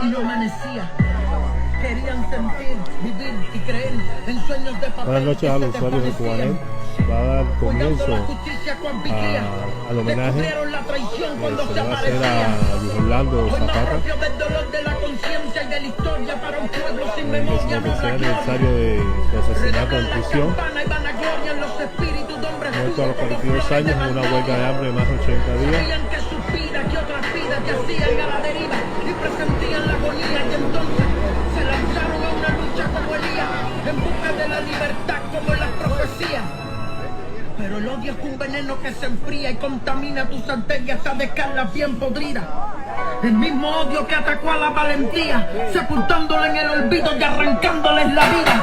y no amanecía. Querían sentir, vivir y creer en sueños de papel. Buenas noches a los usuarios de Cubanet. Va a dar comienzo al homenaje que se le va a hacer a Luis Orlando Zapata en el 13º aniversario de su asesinato en prisión, muerto a los 42 años en una huelga de hambre de más de 80 días. En busca de la libertad como las profecías. Pero el odio es un veneno que se enfría y contamina tus arterias hasta dejarlas bien podridas. El mismo odio que atacó a la valentía, sepultándola en el olvido y arrancándoles la vida.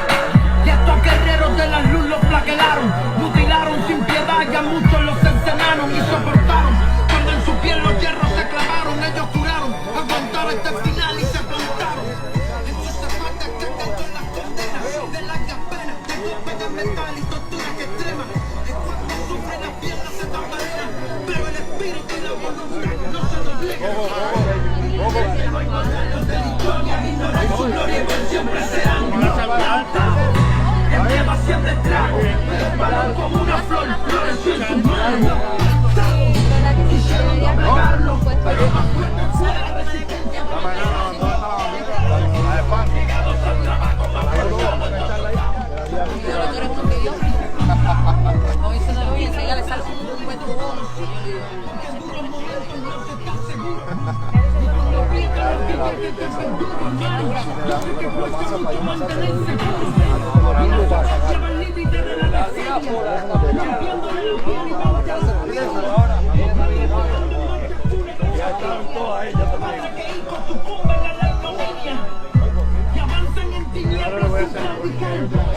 Y estos guerreros de la luz los flagelaron, mutilaron sin piedad y a muchos los encenaron y soportaron. Cuando en su piel los hierros se clavaron, ellos juraron aguantar este final y se plantaron. De largas penas, de golpe de metal y torturas extremas. El cuerpo sufre, las piernas se tambalean, pero el espíritu y la voluntad no se doblegan. No hay modelos de la historia, ignorar su gloria y pues siempre serán altados. El tema siempre trago, pero parado como una flor, floreció en sus manos. Quisieron doblegarlo, pero más fuerte fue la resistencia.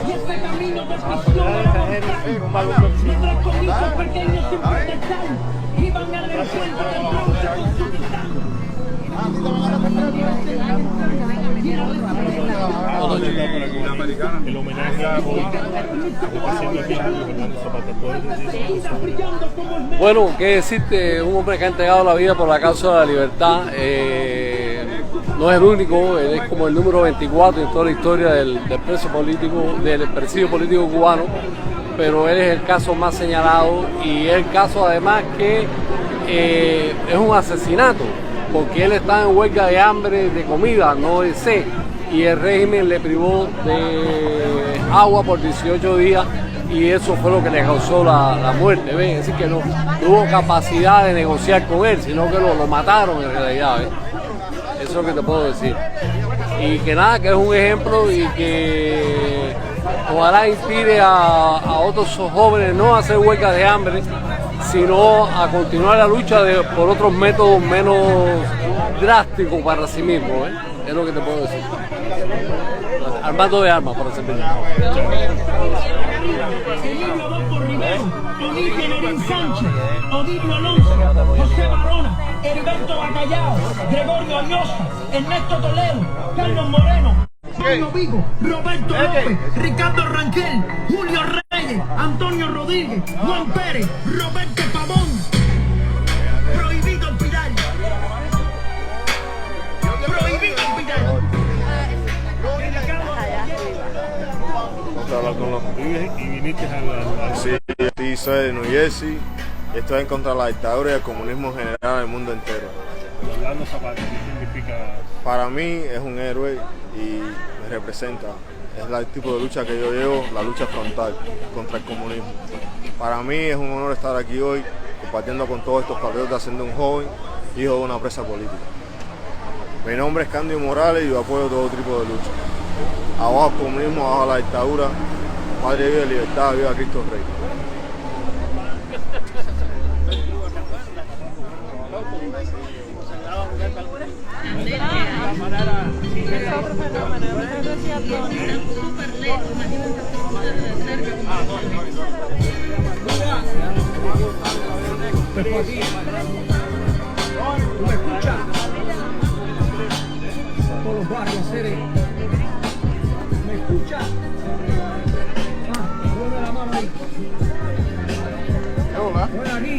Y ese camino de mientras con hijos pequeños sin protestar iban al encuentro del bronce con su titán. El homenaje hoy haciendo aquí a Luis Orlando Zapata. Bueno, qué decirte, un hombre que ha entregado la vida por la causa de la libertad. No es el único, él es como el número 24 en toda la historia del preso político, del presidio político cubano, pero él es el caso más señalado y es el caso además que es un asesinato, porque él está en huelga de hambre, de comida, no de sed, y el régimen le privó de agua por 18 días y eso fue lo que le causó la muerte, ¿ves? Es decir, que no tuvo capacidad de negociar con él, sino que lo mataron en realidad, ¿ves? Eso es lo que te puedo decir. Y que nada, que es un ejemplo y que ojalá inspire a otros jóvenes no a hacer huelga de hambre, sino a continuar la lucha por otros métodos menos drásticos para sí mismo, ¿eh? Es lo que te puedo decir. Armando de armas, para servir. Sánchez, Odidio Alonso, José Barona, Heriberto Bacallao, Gregorio Añosa, Ernesto Toledo, Carlos Moreno, Pablo Vigo, Roberto López, Ricardo Rangel, Julio Reyes, Antonio Rodríguez, Juan Pérez, Roberto Pavón. Prohibido olvidar. Prohibido olvidar. Hablar con los y viniste al Sí, sí, soy de New Jersey. Estoy en contra de la dictadura y el comunismo general en el mundo entero. Orlando Zapata, ¿qué significa? Para mí es un héroe y me representa. Es el tipo de lucha que yo llevo, la lucha frontal contra el comunismo. Para mí es un honor estar aquí hoy compartiendo con todos estos patriotas, siendo un joven hijo de una presa política. Mi nombre es Candio Morales y yo apoyo todo tipo de lucha. Abajo el comunismo, abajo la dictadura, madre viva libertad, viva Cristo Rey. ¿Tú me escuchas? Todos los barrios, Cere. ¿Me escuchas? Ponme la mano ahí. Hola. Hola aquí.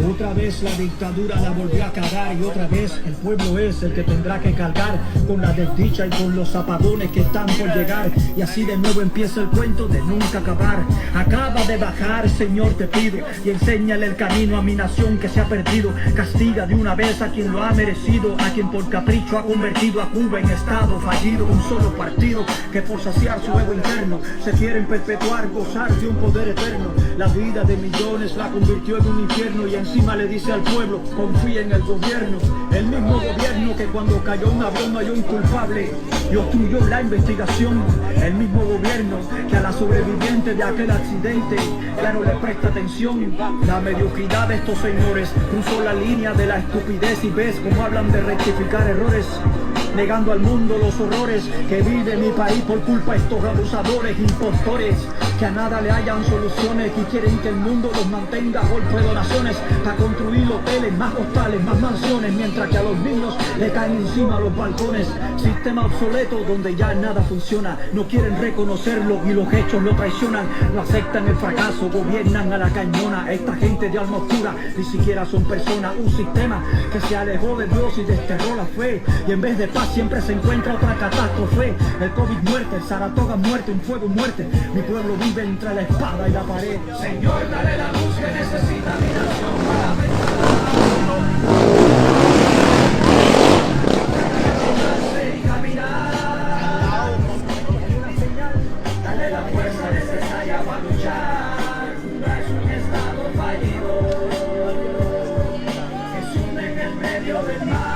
Otra vez la dictadura la volvió a cagar y otra vez el pueblo es el que tendrá que cargar con la desdicha y con los apagones que están por llegar. Y así de nuevo empieza el cuento de nunca acabar. Acaba de bajar, Señor, te pido, y enséñale el camino a mi nación que se ha perdido. Castiga de una vez a quien lo ha merecido, a quien por capricho ha convertido a Cuba en estado fallido. Un solo partido que por saciar su ego interno se quieren perpetuar, gozar de un poder eterno. La vida de millones la convirtió en un infierno y encima le dice al pueblo, confía en el gobierno. El mismo gobierno que cuando cayó un avión no halló un culpable y obstruyó la investigación. El mismo gobierno que a la sobreviviente de aquel accidente ya no le presta atención. La mediocridad de estos señores cruzó la línea de la estupidez y ves cómo hablan de rectificar errores, negando al mundo los horrores que vive mi país por culpa de estos abusadores, impostores que a nada le hallan soluciones y quieren que el mundo los mantenga a golpe de donaciones para construir hoteles, más hostales, más mansiones, mientras que a los niños le caen encima los balcones. Sistema obsoleto donde ya nada funciona, no quieren reconocerlo y los hechos lo traicionan. No aceptan el fracaso, gobiernan a la cañona. Esta gente de alma oscura ni siquiera son personas. Un sistema que se alejó de Dios y desterró la fe, y en vez de paz siempre se encuentra otra catástrofe. El COVID muerte, el Saratoga muerte, un fuego muerte. Mi pueblo vive entre la espada y la pared. Señor, dale la luz que necesita mi nación para pensar y caminar. Dale la fuerza necesaria para luchar. No es un estado fallido que se hunde en el medio del mar.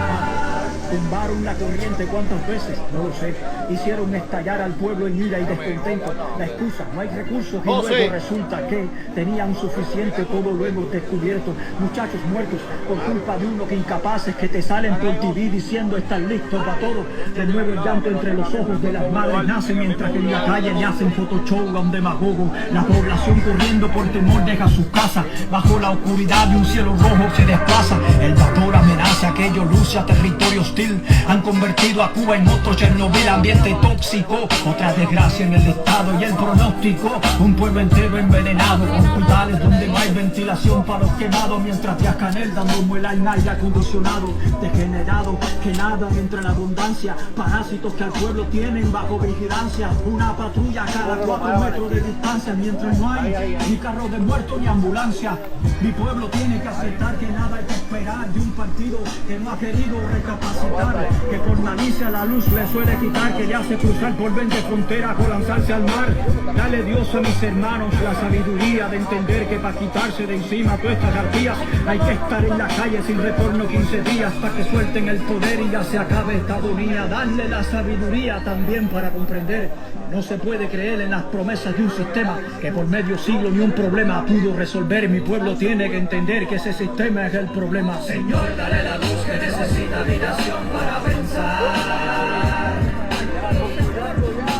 Tumbaron la corriente cuántas veces, no lo sé. Hicieron estallar al pueblo en ira y descontento. La excusa, no hay recursos y luego resulta que tenían suficiente, todo lo hemos descubierto. Muchachos muertos por culpa de unos incapaces que te salen por TV diciendo están listos para todo. De nuevo el llanto entre los ojos de las madres nace, mientras que en la calle le hacen photoshow a un demagogo. La población corriendo por temor deja sus casas. Bajo la oscuridad de un cielo rojo se desplaza. El vapor amenaza, aquello luce a territorio hostil. Han convertido a Cuba en otro Chernobyl, ambiente tóxico. Otra desgracia en el estado y el pronóstico. Un pueblo entero envenenado, hospitales donde no hay ventilación para los quemados, mientras Díaz-Canel dando muela en aire acondicionado. Degenerado que nadan entre la abundancia, parásitos que al pueblo tienen bajo vigilancia. Una patrulla cada 4 metros de distancia, mientras no hay ni carro de muerto ni ambulancia. Mi pueblo tiene que aceptar que nada hay que esperar de un partido que no ha querido recapacitar, que por malicia la luz le suele quitar, que le hace cruzar por 20 fronteras o lanzarse al mar. Dale Dios a mis hermanos la sabiduría de entender que para quitarse de encima todas estas arpías hay que estar en la calle sin retorno 15 días para que suelten el poder y ya se acabe esta agonía. Darle la sabiduría también para comprender. No se puede creer en las promesas de un sistema que por medio siglo ni un problema pudo resolver. Mi pueblo tiene que entender que ese sistema es el problema. Señor, dale la luz que necesita mi nación para pensar,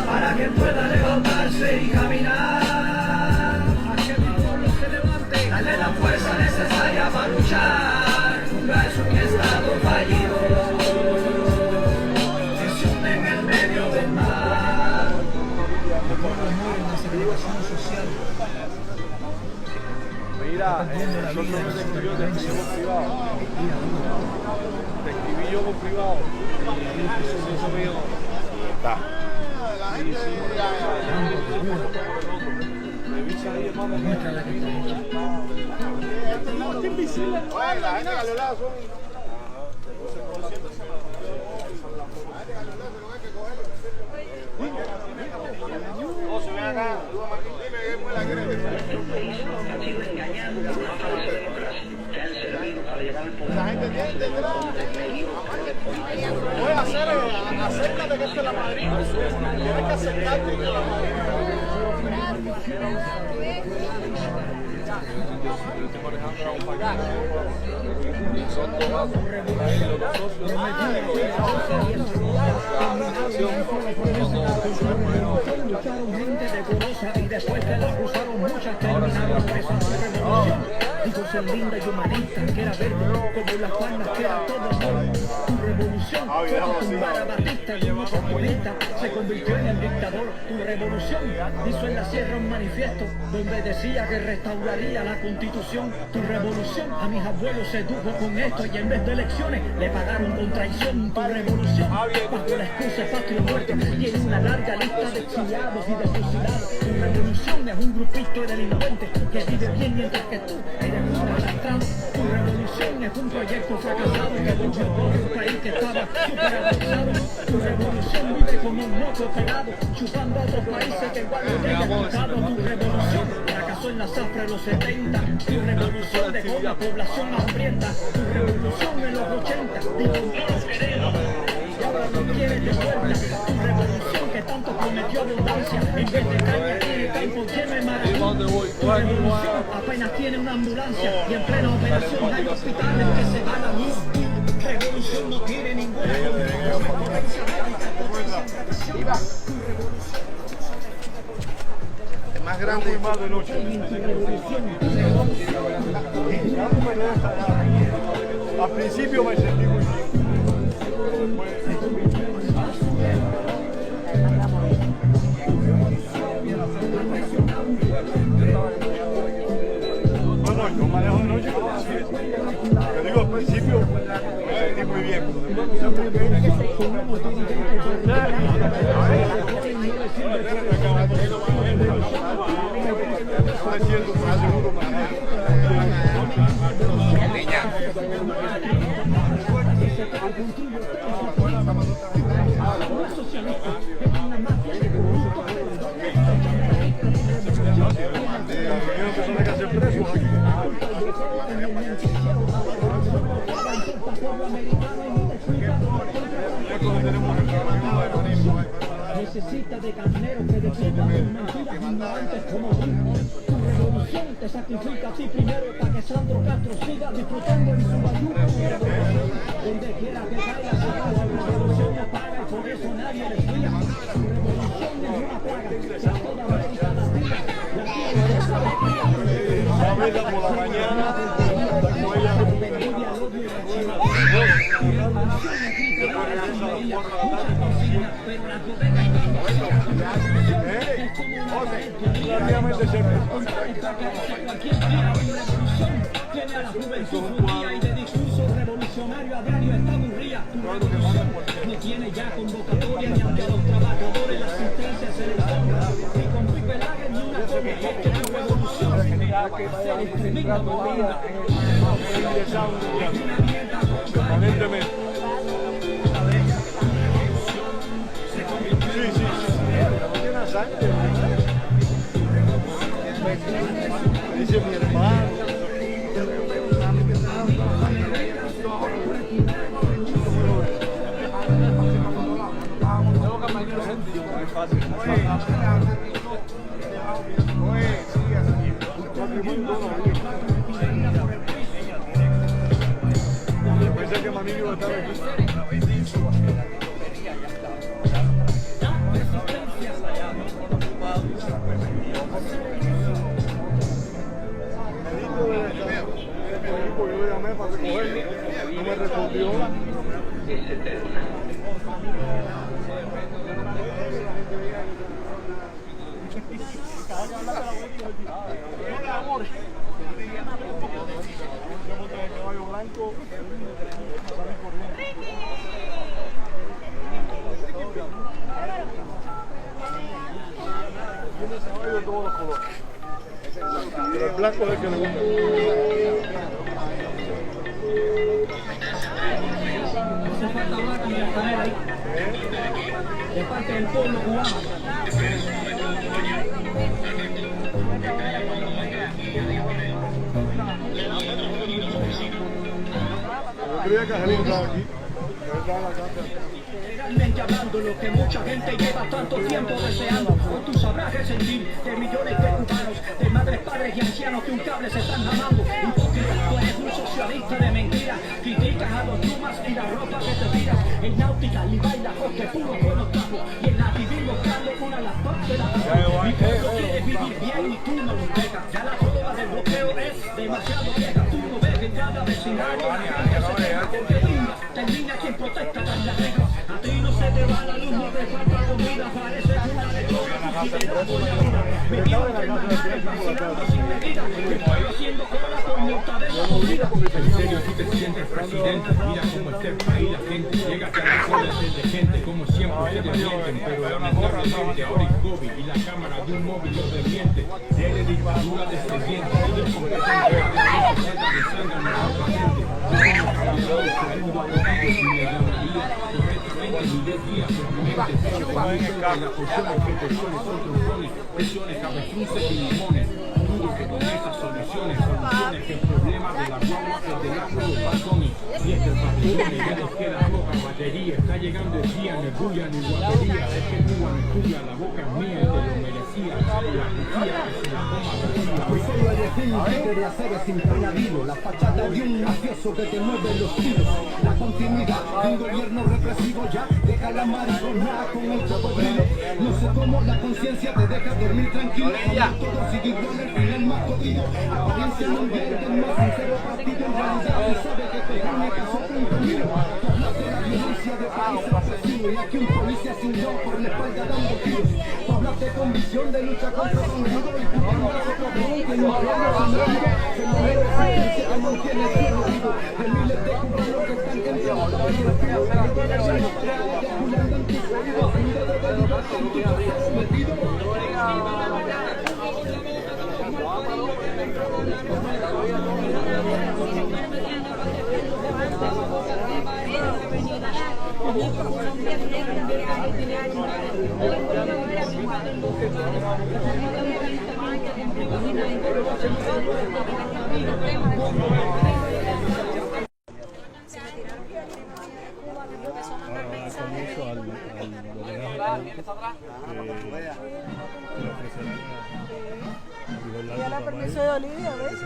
para que pueda levantarse y caminar, para que mi pueblo se levante. Dale la fuerza necesaria para luchar. No es un estado fallido que se hunde en el medio del mar. Mi pueblo muere en la segregación social. Mira, nosotros me escribió de privado. Te escribí yo por privado. Eso mío. Está. Revisa ahí, hermano. Oye, la gente galolada son... Se ven acá, dime qué muela quieres. La gente tiene detrás. Voy a hacer, acércate que esta es la madrina. Tienes que acercarte que es la madrina. son tomados los socios de lucharon gente decorosa y después que la acusaron muchas terminaron presas de revolución. Dijo ser linda y humanista, que era verde como las palmas, que era todo amor. Tu revolución fue tumbar a Batista y un oportunista se convirtió en el dictador. Tu revolución hizo en la sierra un manifiesto donde decía que restauraría la constitución. Tu revolución a mis abuelos sedujo con esto y en vez de elecciones le pagaron con traición. Tu revolución bajo la excusa de patria muerte tiene una larga lista de exiliados y de fusilados. Tu revolución es un grupito de delincuentes que vive bien mientras que tú eres un arrastrado. Tu revolución es un proyecto fracasado que volvió pobre un país que estaba súper avanzado. Tu revolución vive como un moco pegado, chupando a otros países que igual no te hayan quitado. Tu revolución fracasó en la zafra de los 70. Tu revolución dejó la población hambrienta. Tu revolución en los 80 dijo no los queremos y ahora no quieren de vuelta. Tu revolución que tanto prometió abundancia en vez de caña tiene campo lleno de maravilla. Tu revolución apenas tiene una ambulancia y en plena operación hay hospitales que se van a luz. Revolución no tiene ninguna más grande y más de noche. Al principio me sentí muy bien. Bueno, yo manejo de noche como así es. Yo digo al principio me sentí muy bien, pero después no sé por qué. Necesita de carneros que defiendan sus mentiras ignorantes como tú. Tu revolución te sacrifica a ti primero para que Sandro Castro siga disfrutando en su ayuda. Donde quiera que caiga, la revolución apaga y por eso nadie le fía. Tu revolución es una plaga, si a toda América Latina la tiene A verla por la mañana, relativamente cerca. Tiene a la juventud judía y de discurso revolucionario a diario está aburrida. No tiene ya convocatoria ni ante los trabajadores la asistencia se les ponga. Ni con Pipe Lager ni una convocatoria de revolución. Es tremenda movida. Permanentemente. Sí, sí, sí. No tiene sangre. Dice mi hermano. Pensé que Manillo estaba aquí. Yo llamé para recogerlo, no me respondió. Caballo blanco, tiene caballo de todos los colores. Pero el blanco es el que le gusta. Hace falta hablar con la canela ahí. De parte del pueblo cubano. Yo creía que Angelino estaba aquí. Él estaba en la casa. Realmente hablando, lo que mucha gente lleva tanto tiempo deseando. Hoy tú sabrás resentir de millones de cubanos, de madres, padres y ancianos que un cable se están amando. Hipócrita, tú eres un socialista de mentiras. Demasiado chumas y la ropa que te tiras. En náutica, Levi, la coste puro con los trapos. Y en activismo grande una las dos de la mi pueblo quiere vivir bien y tú no lo dejas. Ya la prueba del bloqueo es demasiado vieja. Tú no ves que en cada vecindario la gente se queja. Porque niña, termina quien protesta tan la regla. A ti no se te va la luz, no te falta comida. Parece una lechuga, y te da por la vida. Mi tío enfermedades, vacilando sin medida. Que estoy haciendo cola por mortadela podrida. En serio, tú te sientes presidente. Mira cómo está el país, la gente llega a las horas de gente. Como siempre ustedes mienten, pero lamentablemente ahora el COVID y la cámara de un móvil lo desmiente. Tiene dictadura descendiente, todo el completo de sangre en nuestro paciente. Segundo partido sin la mayoría, correctamente ni 10 días simplemente. Las porciones que porciones son trombones, presiones, avestruces y limones. Dudo que con esas soluciones que el problema de la guagua es del agua y los balcones. Y es del pabellón, ya les queda poca batería. Está llegando el día, ni bulla ni guapería. Es que Cuba no es tuya, la boca es mía y te lo merecía. La justicia que se la coma vacía. Hoy solo elegí un tigre de acero sin panadilo. La fachada de un mafioso que te mueve los tiros. La continuidad de un gobierno represivo ya deja la mariconada con el cocodrilo. No sé cómo la conciencia te deja dormir tranquilo. Todo sigue igual, el final más jodido. Apariencia mundial del más sincero partido. En realidad él sabe que te gana que sopla un camino. Tú hablas de la violencia de países vecinos. Y aquí un policía sin yo por la espalda dando tiros. Tú hablas de convicción de lucha contra Don Rudo. Y tú hablas otro cabrón que no habla sin ruido. Se mueve resistencia que mantiene el cielo vivo. De miles de cubanos que están entrando para el respiro. Calculando en tus oídos. Ruido de libertad en tu trasero metido. Ya la permiso de Olivia, ¿ves?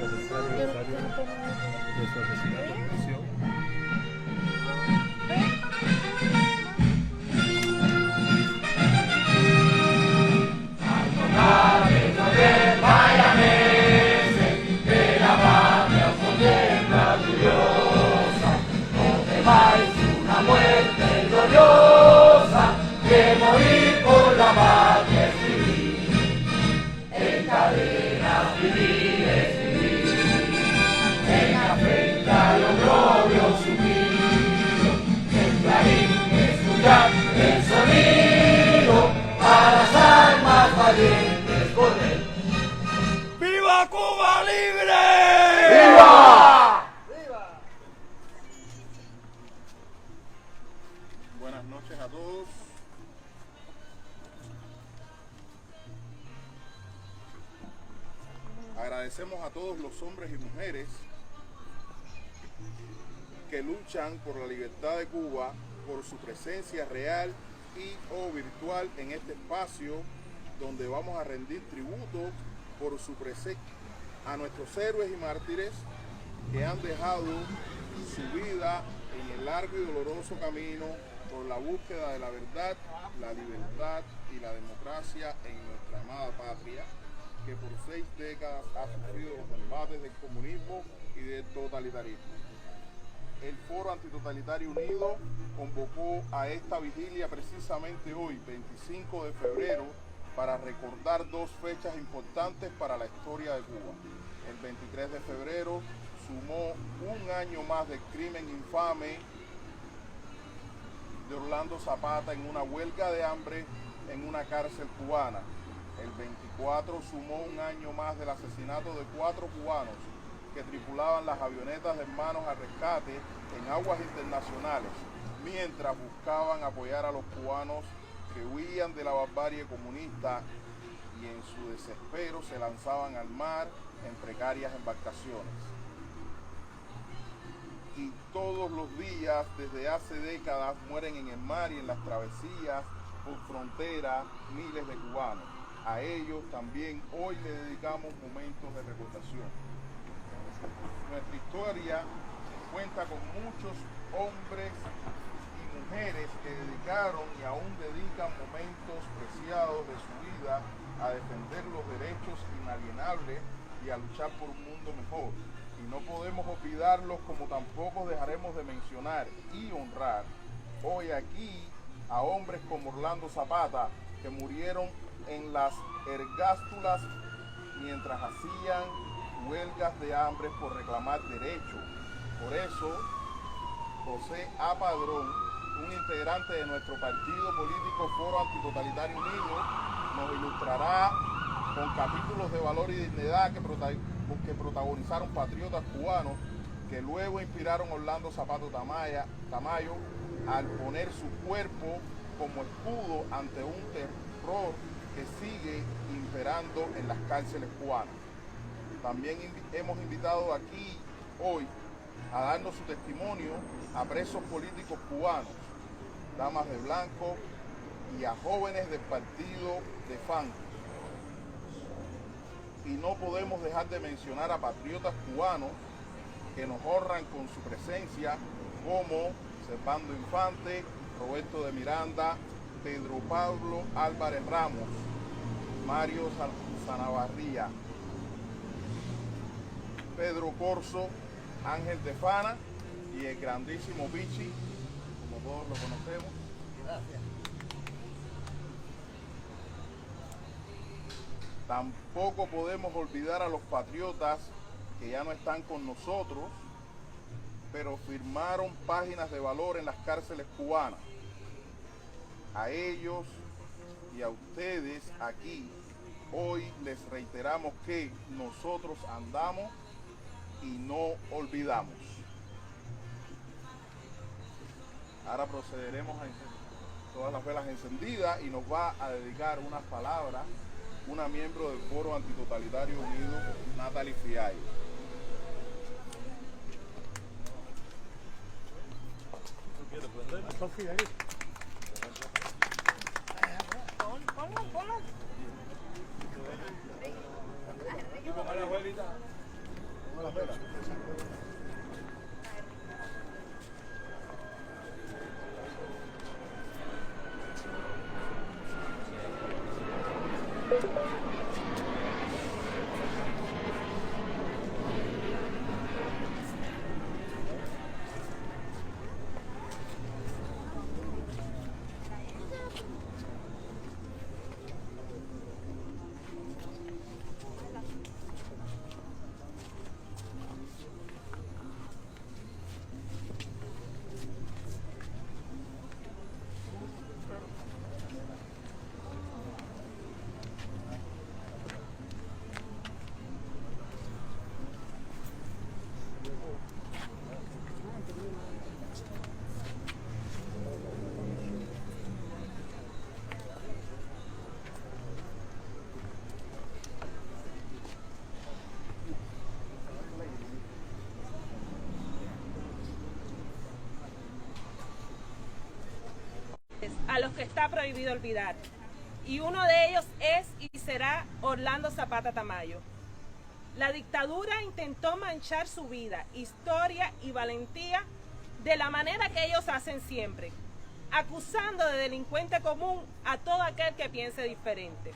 ¡Viva Cuba libre! ¡Viva! Buenas noches a todos. Agradecemos a todos los hombres y mujeres que luchan por la libertad de Cuba, por su presencia real y o virtual en este espacio donde vamos a rendir tributo por su presencia a nuestros héroes y mártires que han dejado su vida en el largo y doloroso camino por la búsqueda de la verdad, la libertad y la democracia en nuestra amada patria, que por 6 décadas ha sufrido los embates del comunismo y del totalitarismo. El Foro Antitotalitario Unido convocó a esta vigilia precisamente hoy, 25 de febrero, para recordar 2 fechas importantes para la historia de Cuba. El 23 de febrero sumó un año más del crimen infame de Orlando Zapata en una huelga de hambre en una cárcel cubana. El 24 sumó un año más del asesinato de 4 cubanos que tripulaban las avionetas de Hermanos al Rescate en aguas internacionales, mientras buscaban apoyar a los cubanos que huían de la barbarie comunista y en su desespero se lanzaban al mar en precarias embarcaciones. Y todos los días, desde hace décadas, mueren en el mar y en las travesías por frontera miles de cubanos. A ellos también hoy le dedicamos momentos de recordación. Nuestra historia cuenta con muchos muchos hombres y mujeres que dedicaron y aún dedican momentos preciados de su vida a defender los derechos inalienables y a luchar por un mundo mejor. Y no podemos olvidarlos, como tampoco dejaremos de mencionar y honrar hoy aquí a hombres como Orlando Zapata, que murieron en las ergástulas mientras hacían huelgas de hambre por reclamar derechos. Por eso, José A. Padrón, un integrante de nuestro partido político Foro Antitotalitario Unido, nos ilustrará con capítulos de valor y dignidad que protagonizaron patriotas cubanos que luego inspiraron a Orlando Zapata Tamayo al poner su cuerpo como escudo ante un terror que sigue imperando en las cárceles cubanas. También hemos invitado aquí hoy a darnos su testimonio a presos políticos cubanos, damas de blanco y a jóvenes del partido de FAN. Y no podemos dejar de mencionar a patriotas cubanos que nos honran con su presencia, como Servando Infante, Roberto de Miranda, Pedro Pablo Álvarez Ramos, Mario Sanavarría, Pedro Corso, Ángel de Fana y el grandísimo Vichy, como todos lo conocemos. Gracias. Tampoco podemos olvidar a los patriotas que ya no están con nosotros, pero firmaron páginas de valor en las cárceles cubanas. A ellos y a ustedes aquí, hoy les reiteramos que nosotros andamos y no olvidamos. Ahora procederemos a encender todas las velas encendidas y nos va a dedicar unas palabras una miembro del Foro Antitotalitario Unido, Natalie Fiay. A los que está prohibido olvidar, y uno de ellos es y será Orlando Zapata Tamayo. La dictadura intentó manchar su vida, historia y valentía de la manera que ellos hacen siempre, acusando de delincuente común a todo aquel que piense diferente.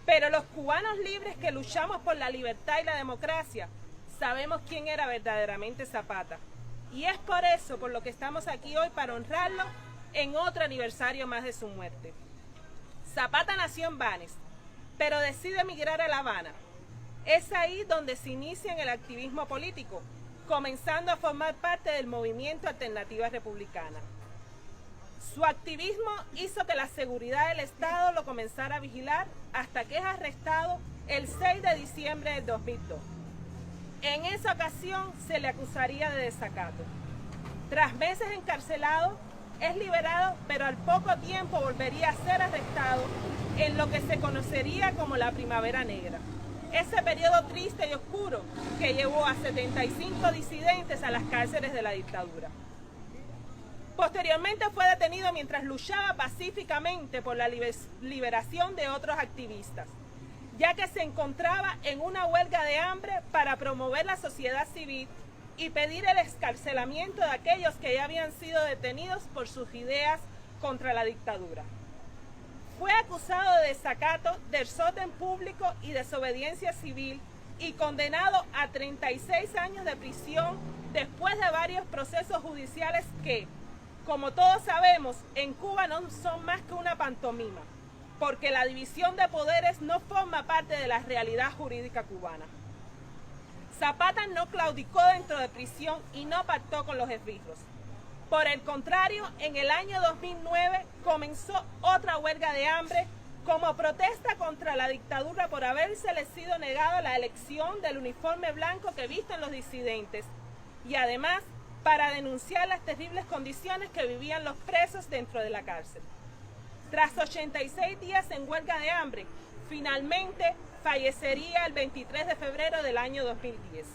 Pero los cubanos libres que luchamos por la libertad y la democracia sabemos quién era verdaderamente Zapata, y es por eso por lo que estamos aquí hoy, para honrarlo en otro aniversario más de su muerte. Zapata nació en Banes, pero decide emigrar a La Habana. Es ahí donde se inicia en el activismo político, comenzando a formar parte del movimiento Alternativa Republicana. Su activismo hizo que la seguridad del Estado lo comenzara a vigilar hasta que es arrestado el 6 de diciembre del 2002. En esa ocasión se le acusaría de desacato. Tras meses encarcelado, es liberado, pero al poco tiempo volvería a ser arrestado en lo que se conocería como la Primavera Negra. Ese periodo triste y oscuro que llevó a 75 disidentes a las cárceles de la dictadura. Posteriormente fue detenido mientras luchaba pacíficamente por la liberación de otros activistas, ya que se encontraba en una huelga de hambre para promover la sociedad civil y pedir el excarcelamiento de aquellos que ya habían sido detenidos por sus ideas contra la dictadura. Fue acusado de desacato, desorden público y desobediencia civil y condenado a 36 años de prisión después de varios procesos judiciales que, como todos sabemos, en Cuba no son más que una pantomima, porque la división de poderes no forma parte de la realidad jurídica cubana. Zapata no claudicó dentro de prisión y no pactó con los esbirros. Por el contrario, en el año 2009 comenzó otra huelga de hambre como protesta contra la dictadura por habérsele sido negado la elección del uniforme blanco que visten los disidentes y además para denunciar las terribles condiciones que vivían los presos dentro de la cárcel. Tras 86 días en huelga de hambre, finalmente fallecería el 23 de febrero del año 2010.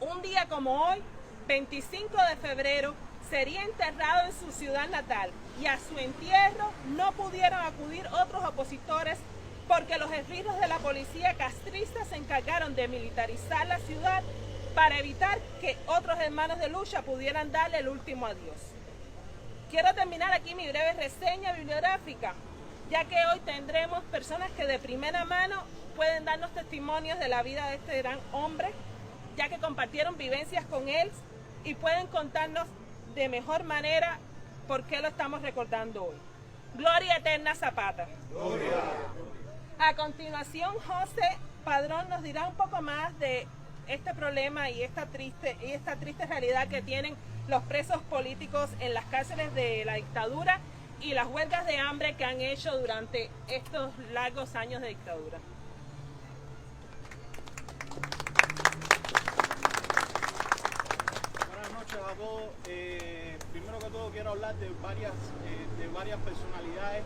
Un día como hoy, 25 de febrero, sería enterrado en su ciudad natal y a su entierro no pudieron acudir otros opositores porque los esbirros de la policía castrista se encargaron de militarizar la ciudad para evitar que otros hermanos de lucha pudieran darle el último adiós. Quiero terminar aquí mi breve reseña bibliográfica, ya que hoy tendremos personas que de primera mano pueden darnos testimonios de la vida de este gran hombre, ya que compartieron vivencias con él y pueden contarnos de mejor manera por qué lo estamos recordando hoy. Gloria eterna Zapata. Gloria. A continuación, José Padrón nos dirá un poco más de este problema y esta triste realidad que tienen los presos políticos en las cárceles de la dictadura y las huelgas de hambre que han hecho durante estos largos años de dictadura. Buenas noches a todos. Primero que todo quiero hablar de varias personalidades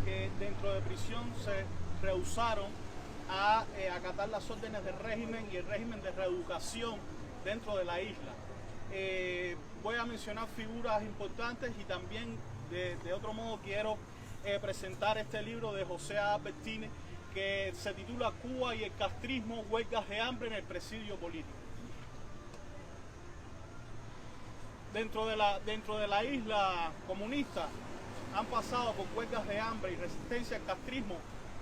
que dentro de prisión se rehusaron a acatar las órdenes del régimen y el régimen de reeducación dentro de la isla. Voy a mencionar figuras importantes y también de otro modo quiero presentar este libro de José Albertini que se titula Cuba y el castrismo, huelgas de hambre en el presidio político. Dentro de la isla comunista han pasado por huelgas de hambre y resistencia al castrismo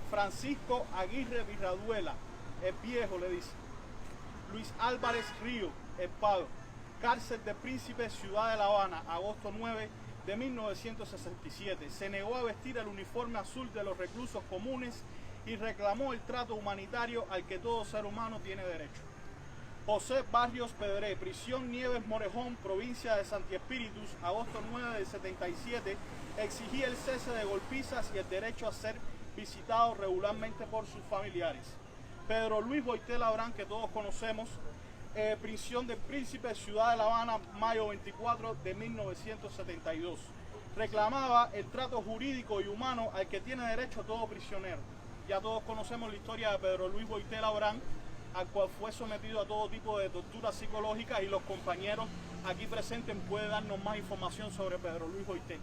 Francisco Aguirre Virraduela, el viejo le dice, Luis Álvarez Río, el Pado, cárcel de Príncipe, Ciudad de La Habana, agosto 9 de 1967. Se negó a vestir el uniforme azul de los reclusos comunes y reclamó el trato humanitario al que todo ser humano tiene derecho. José Barrios Pedré, prisión Nieves Morejón, provincia de Santi Espíritus, agosto 9 del 77, exigía el cese de golpizas y el derecho a ser visitado regularmente por sus familiares. Pedro Luis Boité Labrán, que todos conocemos, prisión del Príncipe, Ciudad de La Habana, mayo 24 de 1972. Reclamaba el trato jurídico y humano al que tiene derecho todo prisionero. Ya todos conocemos la historia de Pedro Luis Boité Labrán, al cual fue sometido a todo tipo de torturas psicológicas y los compañeros aquí presentes pueden darnos más información sobre Pedro Luis Boité.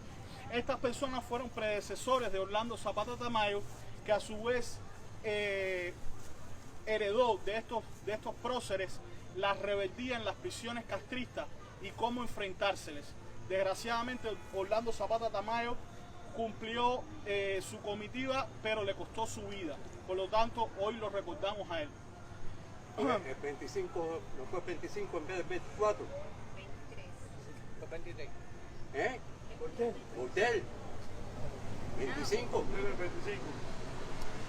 Estas personas fueron predecesores de Orlando Zapata Tamayo, que a su vez heredó de estos próceres la rebeldía en las prisiones castristas y cómo enfrentárseles. Desgraciadamente Orlando Zapata Tamayo cumplió su comitiva, pero le costó su vida. Por lo tanto, hoy lo recordamos a él. El 25, ¿no fue 25 en vez de 24? 23. ¿Eh? Hotel. 25. 25.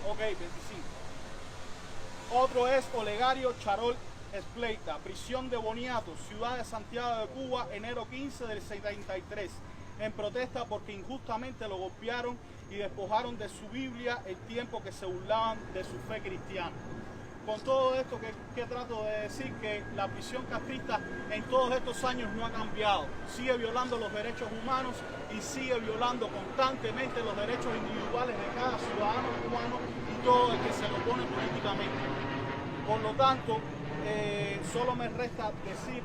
Ok, 25. Otro es Olegario Charol Espleita, prisión de Boniato, ciudad de Santiago de Cuba, enero 15 del 73, en protesta porque injustamente lo golpearon y despojaron de su Biblia el tiempo que se burlaban de su fe cristiana. Con todo esto que trato de decir, que la prisión castrista en todos estos años no ha cambiado, sigue violando los derechos humanos y sigue violando constantemente los derechos individuales de cada ciudadano cubano y todo el que se lo opone políticamente. Por lo tanto, solo me resta decir,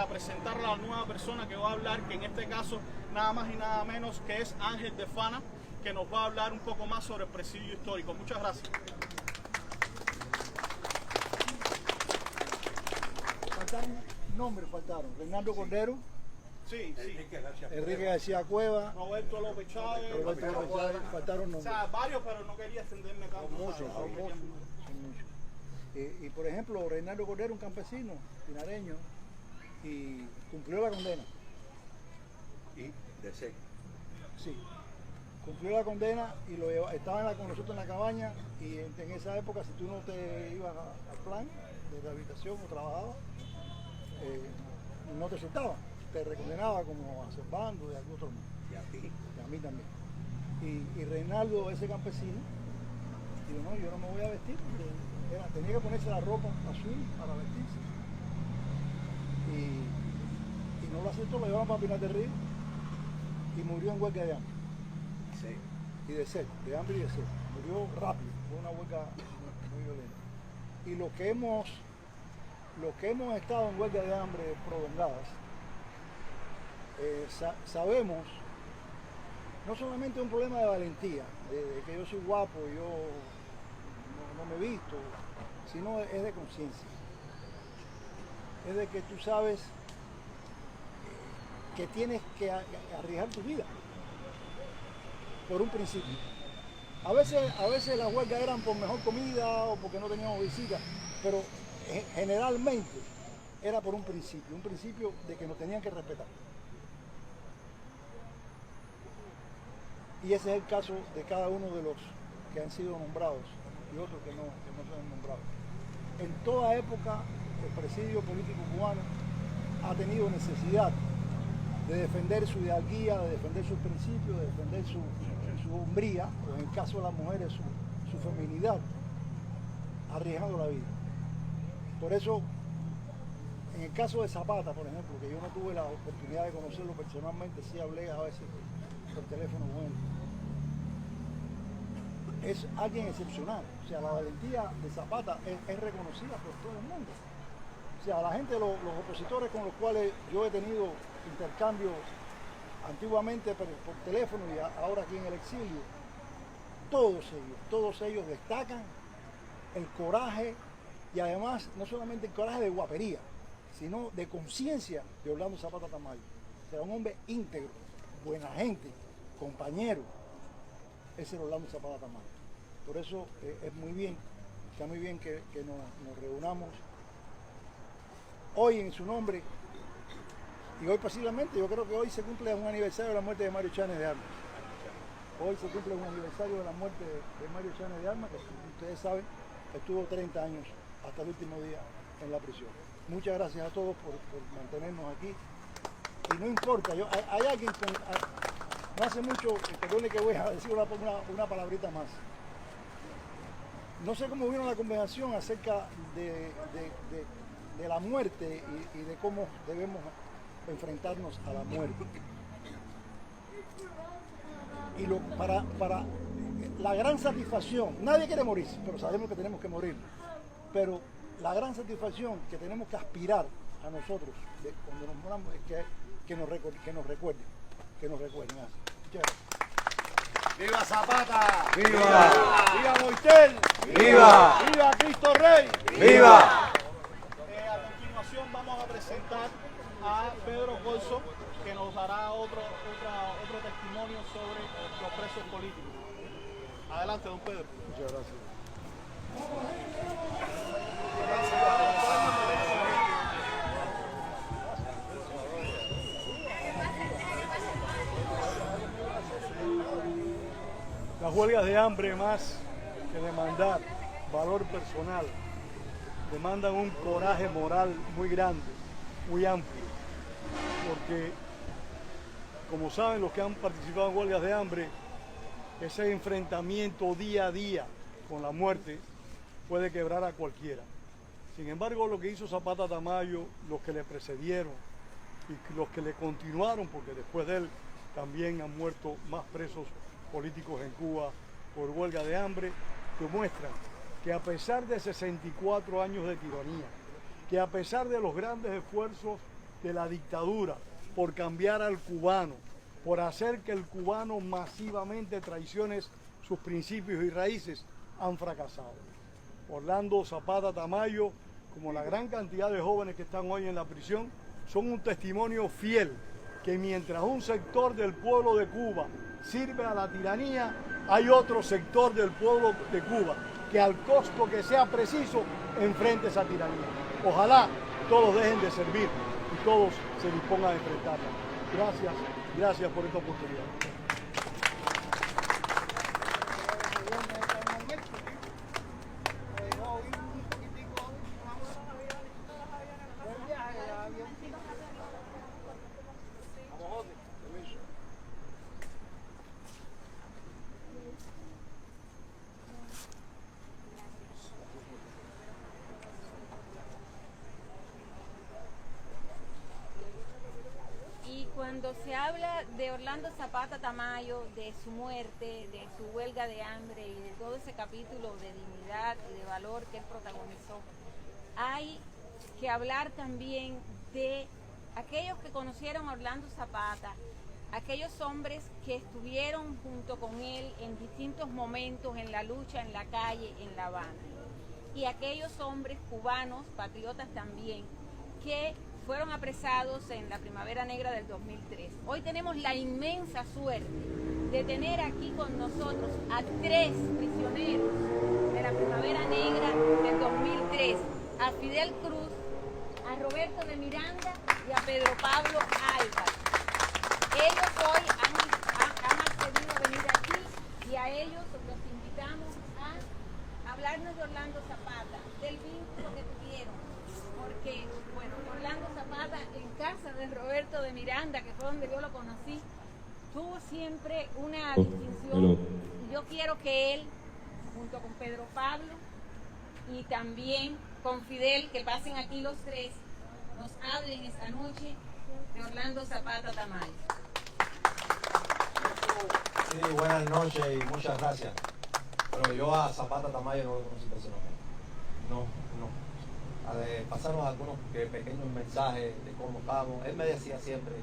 presentar a la nueva persona que va a hablar, que en este caso nada más y nada menos que es Ángel de Fana, que nos va a hablar un poco más sobre el presidio histórico. Muchas gracias. nombres faltaron. Reinaldo Cordero, Sí, sí. Enrique García Cueva, Roberto López Chávez. faltaron O nombres. sea, varios, pero no quería extenderme tanto. Son muchos. Y por ejemplo, Reinaldo Cordero, un campesino pinareño, y cumplió la condena. Y de seco. Sí, cumplió la condena y estaba con nosotros en la cabaña, y en esa época, si tú no te ibas al plan de rehabilitación o trabajabas, no te soltaban, te recondenaba como a Servando y a otros más. Y a ti. Y a mí también. Y Reinaldo, ese campesino, dijo, no, yo no me voy a vestir, porque tenía que ponerse la ropa azul para vestirse. Y no lo aceptó, lo llevaron para Pinar del Río y murió en huelga de hambre. Sí. Y de sed, de hambre y de sed. Murió rápido, fue una huelga muy violenta. Y los que hemos estado en huelga de hambre prolongadas, sabemos, no solamente un problema de valentía, de que yo soy guapo y yo no me he visto, sino es de conciencia. Es de que tú sabes que tienes que arriesgar tu vida por un principio. A veces las huelgas eran por mejor comida o porque no teníamos visita, pero generalmente era por un principio de que nos tenían que respetar. Y ese es el caso de cada uno de los que han sido nombrados y otros que no se han nombrado. En toda época, el presidio político cubano ha tenido necesidad de defender su ideología, de defender sus principios, de defender su hombría, o en el caso de las mujeres, su feminidad, arriesgando la vida. Por eso, en el caso de Zapata, por ejemplo, que yo no tuve la oportunidad de conocerlo personalmente, sí hablé a veces por teléfono con él, es alguien excepcional. O sea, la valentía de Zapata es reconocida por todo el mundo. O sea, la gente, los opositores con los cuales yo he tenido intercambios antiguamente por teléfono y ahora aquí en el exilio, todos ellos destacan el coraje, y además no solamente el coraje de guapería, sino de conciencia de Orlando Zapata Tamayo. O sea, un hombre íntegro, buena gente, compañero, ese es Orlando Zapata Tamayo. Por eso está muy bien que nos reunamos hoy en su nombre. Y hoy posiblemente, yo creo que hoy se cumple un aniversario de la muerte de Mario Chanes de Armas. Hoy se cumple un aniversario de la muerte de Mario Chanes de Armas, que ustedes saben, estuvo 30 años hasta el último día en la prisión. Muchas gracias a todos por mantenernos aquí. Y no importa, hay alguien, no hace mucho, perdone que voy a decir una palabrita más. No sé cómo vino la conversación acerca de la muerte y de cómo debemos enfrentarnos a la muerte. Y para la gran satisfacción, nadie quiere morirse, pero sabemos que tenemos que morir. Pero la gran satisfacción que tenemos que aspirar a nosotros cuando nos moramos es que nos recuerden. Muchas gracias. ¡Viva Zapata! ¡Viva! ¡Viva Moitel! ¡Viva! ¡Viva Cristo Rey! ¡Viva! A continuación vamos a presentar a Pedro Corso, que nos dará otro testimonio sobre los presos políticos. Adelante, don Pedro. Muchas gracias. Las huelgas de hambre, más que demandar valor personal, demandan un coraje moral muy grande, muy amplio, porque, como saben los que han participado en huelgas de hambre, ese enfrentamiento día a día con la muerte puede quebrar a cualquiera. Sin embargo, lo que hizo Zapata Tamayo, los que le precedieron y los que le continuaron, porque después de él también han muerto más presos políticos en Cuba por huelga de hambre, demuestran que a pesar de 64 años de tiranía, que a pesar de los grandes esfuerzos de la dictadura por cambiar al cubano, por hacer que el cubano masivamente traicione sus principios y raíces, han fracasado. Orlando Zapata Tamayo, como la gran cantidad de jóvenes que están hoy en la prisión, son un testimonio fiel que mientras un sector del pueblo de Cuba sirve a la tiranía, hay otro sector del pueblo de Cuba que al costo que sea preciso enfrente esa tiranía. Ojalá todos dejen de servir y todos se dispongan a enfrentarla. Gracias por esta oportunidad. Cuando se habla de Orlando Zapata Tamayo, de su muerte, de su huelga de hambre y de todo ese capítulo de dignidad y de valor que él protagonizó, hay que hablar también de aquellos que conocieron a Orlando Zapata, aquellos hombres que estuvieron junto con él en distintos momentos en la lucha, en la calle, en La Habana, y aquellos hombres cubanos, patriotas también, que fueron apresados en la Primavera Negra del 2003. Hoy tenemos la inmensa suerte de tener aquí con nosotros a 3 prisioneros de la Primavera Negra del 2003, a Fidel Cruz, a Roberto de Miranda y a Pedro Pablo Álvarez. Ellos hoy han accedido a venir aquí y a ellos los invitamos a hablarnos de Orlando Zapata, del vínculo que tuvieron, porque, bueno, Orlando Zapata en casa de Roberto de Miranda, que fue donde yo lo conocí, tuvo siempre una distinción. Y yo quiero que él, junto con Pedro Pablo y también con Fidel, que pasen aquí los 3, nos hablen esta noche de Orlando Zapata Tamayo. Sí, buenas noches y muchas gracias. Pero yo a Zapata Tamayo no lo conocí personalmente. No. Pasaron algunos pequeños mensajes de cómo estábamos. Él me decía siempre,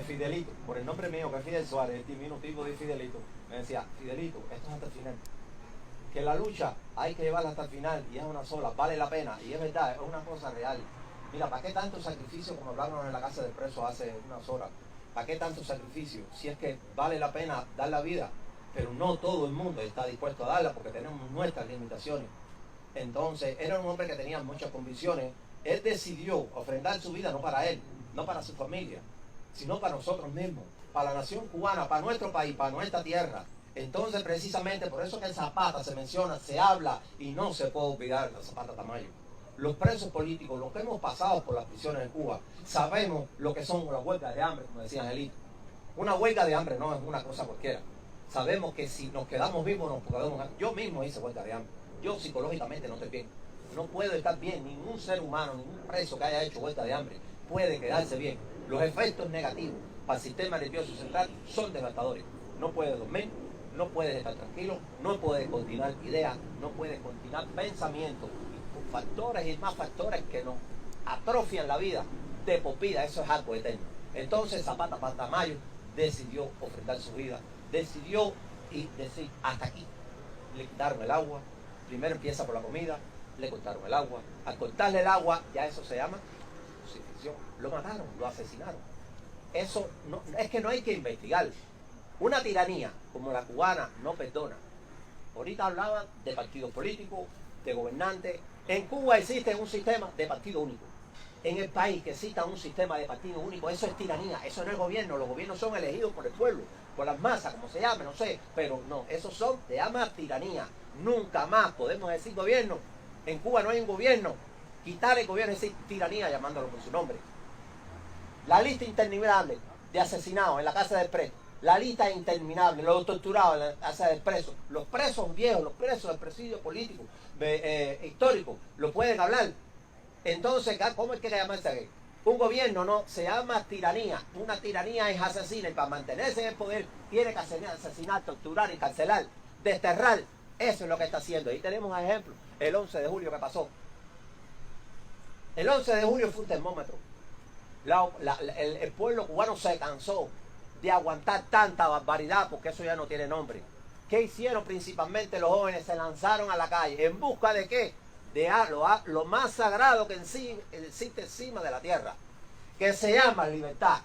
Fidelito, por el nombre mío, que es Fidel Suárez, el diminutivo de Fidelito, me decía, Fidelito, esto es hasta el final. Que la lucha hay que llevarla hasta el final y es una sola, vale la pena. Y es verdad, es una cosa real. Mira, ¿para qué tanto sacrificio, como hablaron en la casa del preso hace unas horas? ¿Para qué tanto sacrificio? Si es que vale la pena dar la vida, pero no todo el mundo está dispuesto a darla porque tenemos nuestras limitaciones. Entonces, era un hombre que tenía muchas convicciones. Él decidió ofrendar su vida no para él, no para su familia, sino para nosotros mismos, para la nación cubana, para nuestro país, para nuestra tierra. Entonces, precisamente por eso que el Zapata se menciona, se habla y no se puede olvidar el Zapata Tamayo. Los presos políticos, los que hemos pasado por las prisiones en Cuba, sabemos lo que son las huelgas de hambre, como decía Angelito. Una huelga de hambre no es una cosa cualquiera. Sabemos que si nos quedamos vivos, nos podemos... Yo mismo hice huelga de hambre. Yo psicológicamente no estoy bien. No puedo estar bien. Ningún ser humano, ningún preso que haya hecho huelga de hambre puede quedarse bien. Los efectos negativos para el sistema nervioso central son devastadores. No puedes dormir, no puedes estar tranquilo, no puedes continuar ideas, no puedes continuar pensamientos. Y factores y más factores que nos atrofian la vida de por vida. Eso es algo eterno. Entonces Zapata Tamayo decidió ofrendar su vida. Decidió y decir, hasta aquí. Le quitaron el agua. Primero empieza por la comida, le cortaron el agua. Al cortarle el agua, ya eso se llama crucifixión. Lo mataron, lo asesinaron. Eso no, es que no hay que investigar. Una tiranía como la cubana no perdona. Ahorita hablaban de partidos políticos, de gobernantes. En Cuba existe un sistema de partido único. En el país que exista un sistema de partido único, eso es tiranía, eso no es gobierno. Los gobiernos son elegidos por el pueblo, por las masas, como se llame, no sé. Pero no, esos son, se llama tiranía. Nunca más podemos decir gobierno. En Cuba no hay un gobierno. Quitar el gobierno es decir tiranía, llamándolo por su nombre. La lista interminable de asesinados en la casa del preso. La lista interminable, los torturados en la casa del preso. Los presos viejos, los presos del presidio político, histórico, lo pueden hablar. Entonces, ¿cómo es que llamarse aquí? Un gobierno no, se llama tiranía. Una tiranía es asesina y para mantenerse en el poder tiene que asesinar, torturar, encarcelar, desterrar. Eso es lo que está haciendo. Ahí tenemos ejemplo. El 11 de julio que pasó. El 11 de julio fue un termómetro. El pueblo cubano se cansó de aguantar tanta barbaridad porque eso ya no tiene nombre. ¿Qué hicieron principalmente los jóvenes? Se lanzaron a la calle. ¿En busca de qué? de lo más sagrado que existe encima de la tierra, que se llama libertad.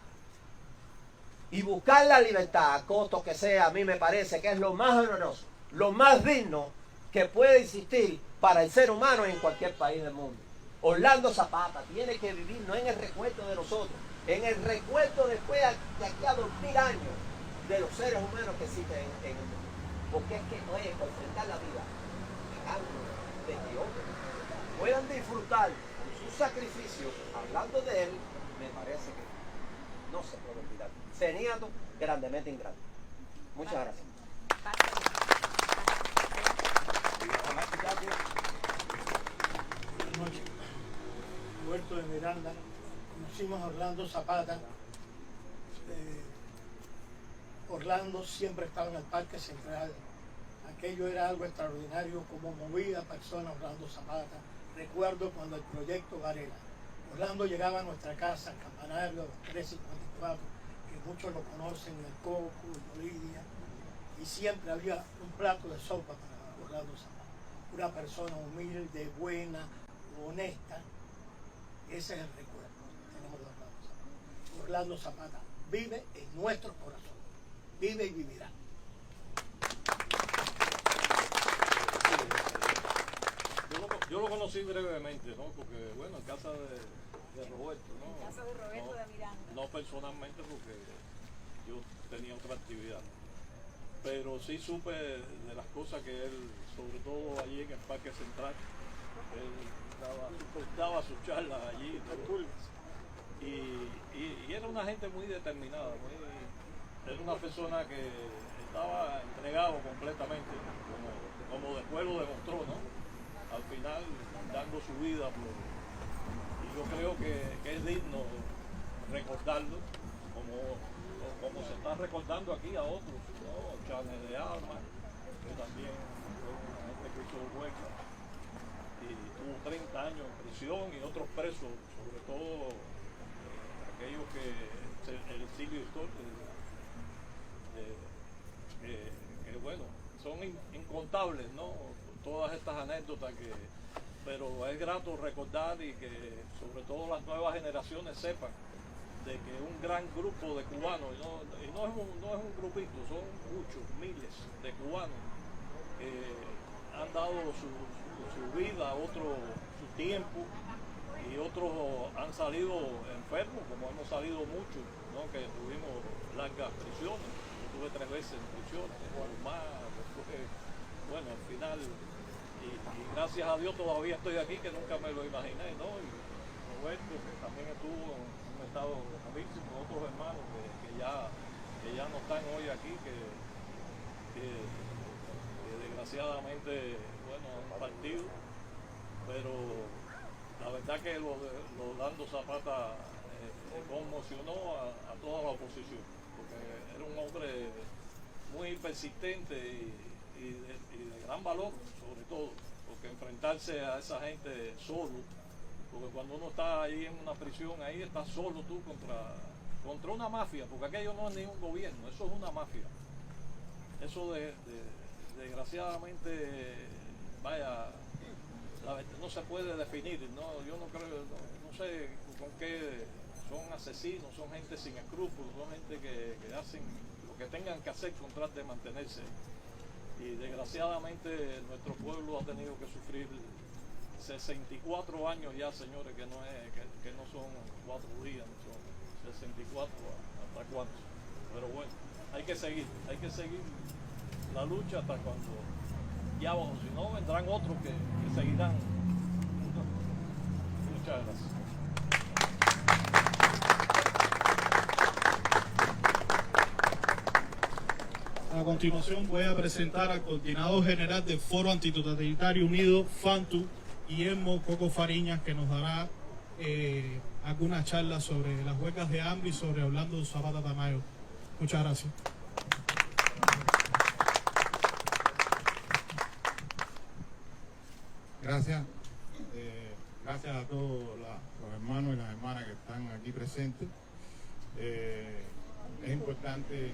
Y buscar la libertad, a costo que sea, a mí me parece que es lo más honroso, lo más digno que puede existir para el ser humano en cualquier país del mundo. Orlando Zapata tiene que vivir no en el recuerdo de nosotros, en el recuerdo después de aquí a 2000 años de los seres humanos que existen en el mundo. Porque es que no es enfrentar la vida, dejando de que otros puedan disfrutar con sus sacrificios, hablando de él, me parece que no se puede olvidar. Señato grandemente ingrato. Muchas gracias. Buenas noches. Roberto de Miranda. Conocimos a Orlando Zapata. Orlando siempre estaba en el Parque Central. Aquello era algo extraordinario, como movía personas Orlando Zapata. Recuerdo cuando el proyecto Varela. Orlando llegaba a nuestra casa, al campanario de los 1354, que muchos lo conocen, el Coco, Lidia, y siempre había un plato de sopa para Orlando Zapata. Una persona humilde, buena, honesta. Ese es el recuerdo que tenemos de Orlando Zapata. Orlando Zapata vive en nuestros corazones. Vive y vivirá. Yo lo conocí brevemente, ¿no? Porque, bueno, en casa de Roberto, ¿no? En casa de Roberto de Miranda. No personalmente, porque yo tenía otra actividad. Pero sí supe de las cosas que él, sobre todo allí en el Parque Central, él daba sus charlas allí. Y era una gente muy determinada, era una persona que estaba entregado completamente, como después lo demostró, ¿no? Al final dando su vida y yo creo que es digno recordarlo como se está recordando aquí a otros, ¿no? Charles de Alma, que también fue una gente que hizo huelga y tuvo 30 años en prisión, y otros presos, sobre todo aquellos que el exilio histórico, que bueno, son incontables, ¿no? Todas estas anécdotas pero es grato recordar, y que sobre todo las nuevas generaciones sepan de que un gran grupo de cubanos, y no es un grupito, son muchos, miles de cubanos que han dado su vida, otros su tiempo, y otros han salido enfermos, como hemos salido muchos, ¿no? Que tuvimos largas prisiones. Yo tuve 3 veces en prisión, en Guarumá, bueno, al final, y gracias a Dios todavía estoy aquí, que nunca me lo imaginé, ¿no? Y Roberto, que también estuvo en un estado gravísimo, otros hermanos que ya no están hoy aquí, que desgraciadamente, bueno, han partido, pero la verdad que lo de Orlando Zapata conmocionó a toda la oposición, porque era un hombre muy persistente y de gran valor, sobre todo, porque enfrentarse a esa gente solo, porque cuando uno está ahí en una prisión, ahí estás solo tú contra una mafia, porque aquello no es ni un gobierno, eso es una mafia. Eso desgraciadamente, vaya, no se puede definir, ¿no? Yo no creo, no sé con qué, son asesinos, son gente sin escrúpulos, son gente que hacen lo que tengan que hacer con tal de mantenerse. Y desgraciadamente nuestro pueblo ha tenido que sufrir 64 años ya, señores, que no son 4 días, son 64 hasta cuánto. Pero bueno, hay que seguir la lucha hasta cuando ya vamos, si no vendrán otros que seguirán. Muchas gracias. A continuación voy a presentar al coordinador general del Foro Antitotalitario Unido, FANTU, Guillermo Coco Fariñas, que nos dará algunas charlas sobre las huelgas de hambre y sobre Orlando Zapata Tamayo. Muchas gracias. Gracias. Gracias a todos los hermanos y las hermanas que están aquí presentes. Es importante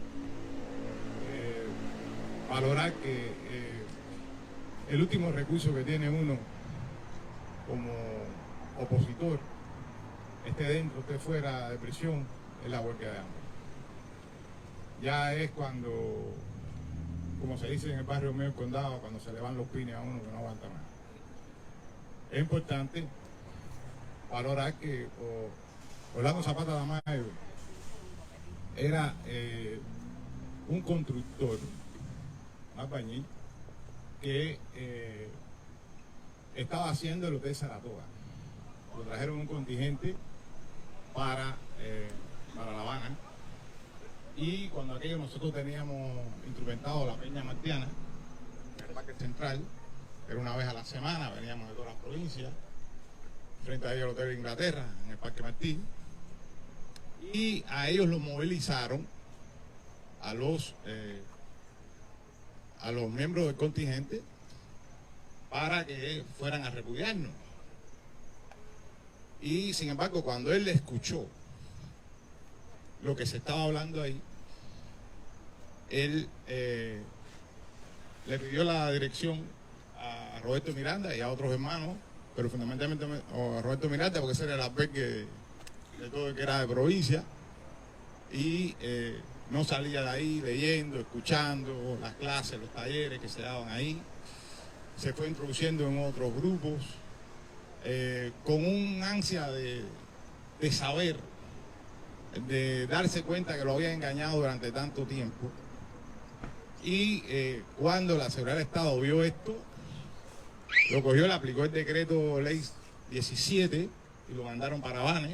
valorar que el último recurso que tiene uno como opositor, esté dentro, esté fuera de prisión, es la huelga de hambre. Ya es cuando, como se dice en el barrio mío del condado, cuando se le van los pines a uno que no aguanta más. Es importante valorar que Orlando Zapata Tamayo era un constructor, un albañil, que estaba haciendo el Hotel Saratoga. Lo trajeron un contingente para La Habana, y cuando aquello nosotros teníamos instrumentado la Peña Martiana, en el Parque Central, era una vez a la semana, veníamos de todas las provincias, frente a ellos el Hotel de Inglaterra, en el Parque Martín, y a ellos los movilizaron, a los miembros del contingente, para que fueran a repudiarnos. Y sin embargo, cuando él escuchó lo que se estaba hablando ahí, él le pidió la dirección a Roberto Miranda y a otros hermanos, pero fundamentalmente a Roberto Miranda, porque ese era el albergue de todo el que era de provincia, y no salía de ahí leyendo, escuchando las clases, los talleres que se daban ahí. Se fue introduciendo en otros grupos, con un ansia de saber, de darse cuenta que lo había engañado durante tanto tiempo. Y cuando la Seguridad del Estado vio esto, lo cogió, le aplicó el decreto ley 17 y lo mandaron para Habana.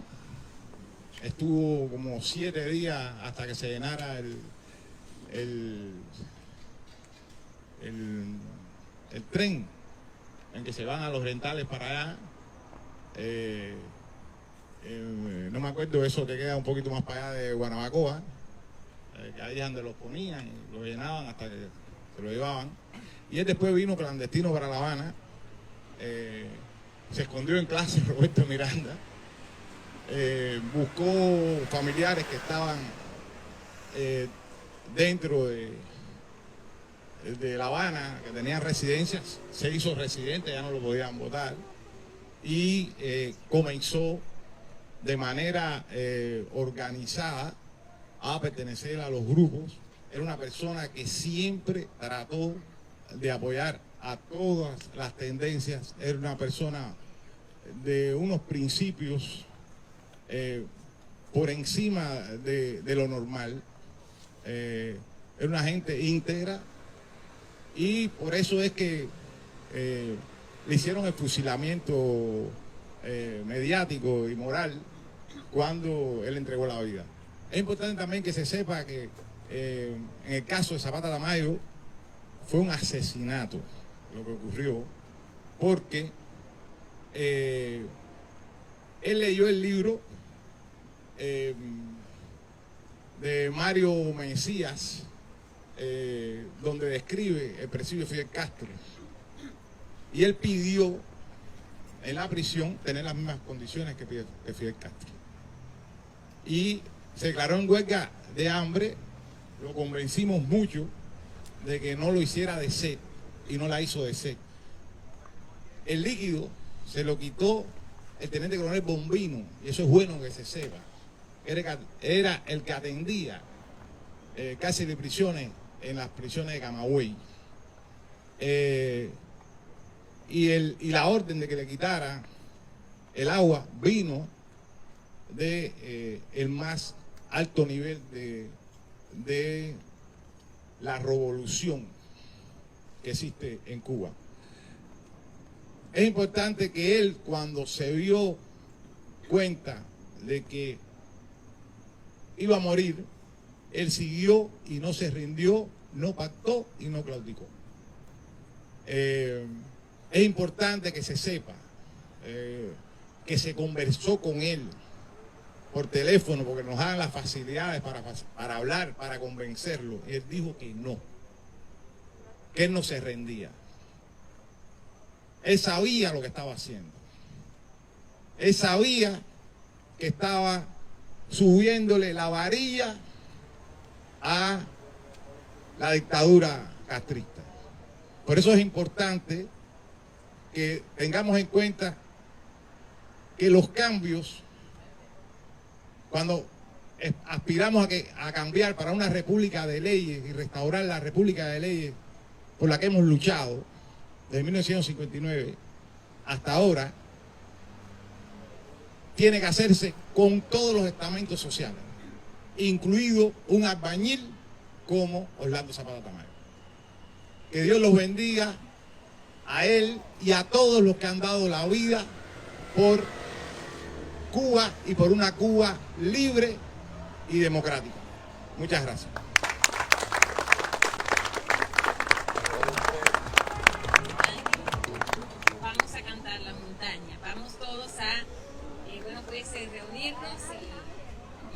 Estuvo como 7 días hasta que se llenara el tren en que se van a los rentales para allá. No me acuerdo, eso te queda un poquito más para allá de Guanabacoa, que ahí es donde los ponían y lo llenaban hasta que se lo llevaban. Y él después vino clandestino para La Habana, se escondió en clase Roberto Miranda, buscó familiares que estaban dentro de La Habana, que tenían residencias, se hizo residente, ya no lo podían votar, y comenzó de manera organizada a pertenecer a los grupos. Era una persona que siempre trató de apoyar a todas las tendencias, era una persona de unos principios por encima de lo normal, era una gente íntegra, y por eso es que le hicieron el fusilamiento mediático y moral cuando él entregó la vida. Es importante también que se sepa que en el caso de Zapata Tamayo fue un asesinato lo que ocurrió, porque él leyó el libro de Mario Mencías, donde describe el presidio Fidel Castro, y él pidió en la prisión tener las mismas condiciones que Fidel Castro, y se declaró en huelga de hambre. Lo convencimos mucho de que no lo hiciera de sed, y no la hizo de sed. El líquido se lo quitó el teniente coronel Bombino, y eso es bueno que se sepa. Era el que atendía cárcel de prisiones en las prisiones de Camagüey. Y la orden de que le quitara el agua vino de el más alto nivel de la revolución que existe en Cuba. Es importante que él, cuando se dio cuenta de que iba a morir, él siguió y no se rindió, no pactó y no claudicó. Es importante que se sepa que se conversó con él por teléfono, porque nos dan las facilidades para hablar, para convencerlo. Y él dijo que no, que él no se rendía. Él sabía lo que estaba haciendo. Él sabía que estaba subiéndole la varilla a la dictadura castrista. Por eso es importante que tengamos en cuenta que los cambios, cuando aspiramos a cambiar para una república de leyes y restaurar la república de leyes por la que hemos luchado desde 1959 hasta ahora, tiene que hacerse con todos los estamentos sociales, incluido un albañil como Orlando Zapata Tamayo. Que Dios los bendiga a él y a todos los que han dado la vida por Cuba y por una Cuba libre y democrática. Muchas gracias. Vamos a cantar La Montaña. Vamos todos a reunirnos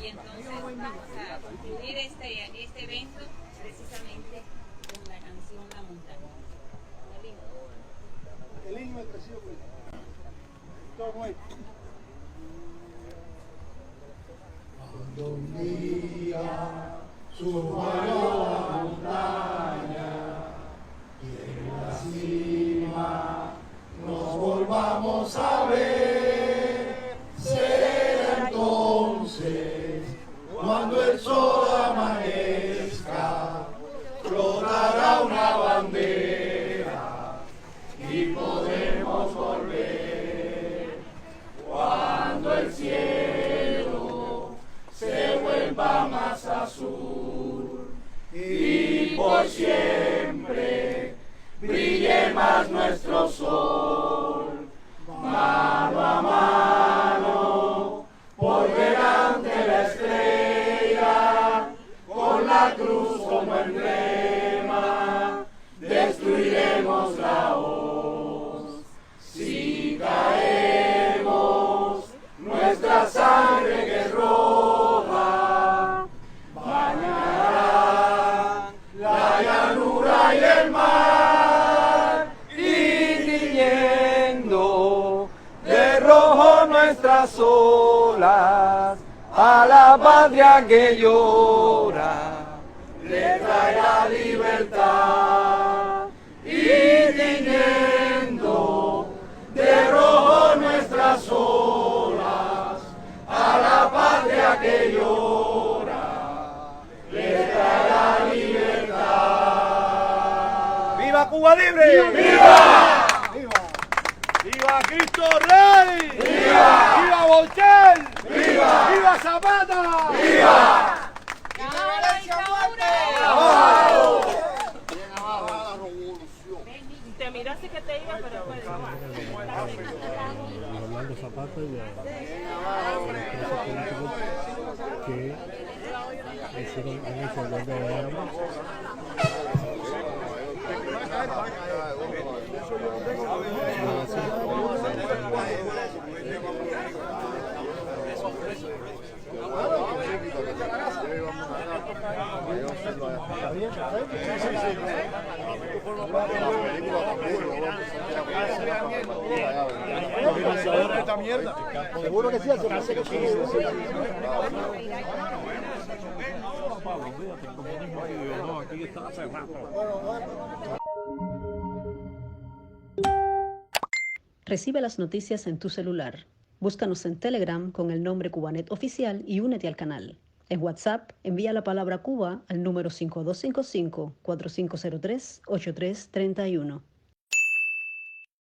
y entonces vamos a concluir este evento precisamente con la canción La Montaña. El himno del presidio político. Todo nuevo. Cuando un día suba yo la montaña y en la cima nos volvamos a ver, será entonces cuando el sol amanezca, flotará una bandera y podemos volver cuando el cielo se vuelva más azul y por siempre brille más nuestro sol, mano a mano por delante la estrella, con la cruz como emblema destruiremos la hoz. Si caemos, nuestra sangre que es roja bañará la llanura y el mar, y tiñendo de rojo nuestras olas a la patria que llora le traerá libertad, y tiñendo de rojo nuestras olas a la patria que llora le traerá libertad. ¡Viva Cuba Libre! ¡Viva! ¡Viva! ¡Viva Cristo Rey! ¡Viva! ¡Viva Bochel! ¡Viva! ¡Viva Zapata! ¡Viva! Te miraste que te iba, pero pues Orlando Zapata y que han hecho huelga de hambre. Seguro que sí, Recibe las noticias en tu celular. Búscanos en Telegram con el nombre Cubanet Oficial y únete al canal. En WhatsApp, envía la palabra Cuba al número 5255-4503-8331.